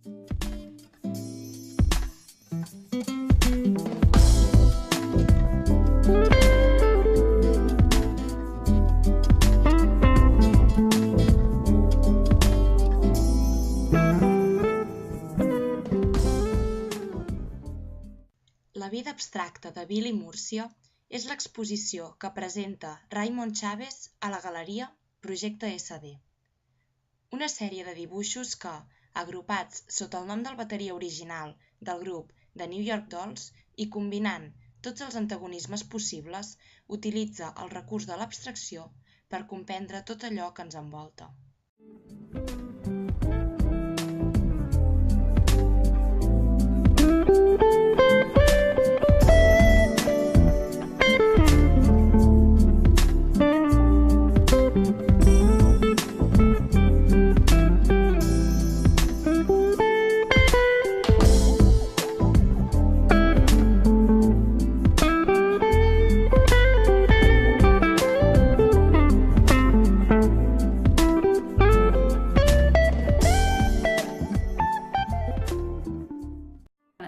La vida abstracta de Billy Murcia és l'exposició que presenta Raymond Chaves a la galeria Projecte SD. Una sèrie de dibuixos que, agrupats sota el nom del bateria original del grup The New York Dolls i combinant tots els antagonismes possibles, utilitza el recurs de l'abstracció per comprendre tot allò que ens envolta.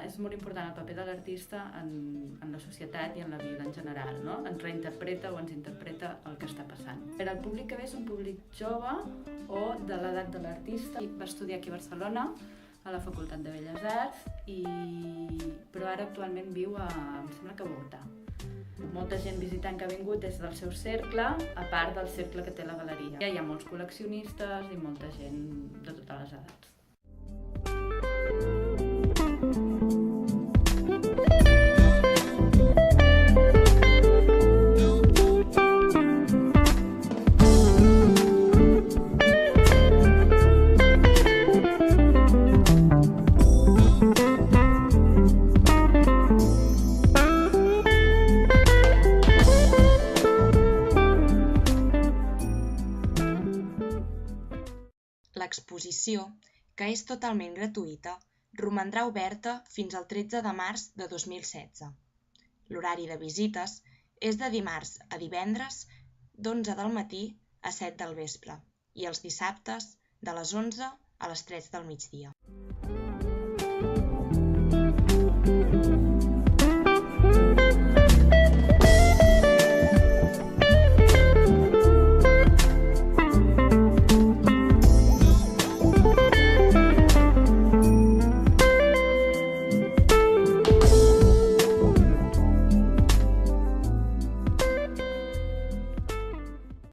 És molt important el paper de l'artista en la societat i en la vida en general, no? Ens reinterpreta o ens interpreta el que està passant. El públic que ve és un públic jove o de l'edat de l'artista. Va estudiar aquí a Barcelona, a la Facultat de Belles Arts, però ara actualment viu em sembla que a Bogotà. Molta gent visitant que ha vingut és del seu cercle, a part del cercle que té la galeria. Hi ha molts col·leccionistes i molta gent de totes les edats. L'exposició, que és totalment gratuïta, romandrà oberta fins al 13 de març de 2016. L'horari de visites és de dimarts a divendres d'11 del matí a 7 del vespre i els dissabtes de les 11 a les 3 del migdia.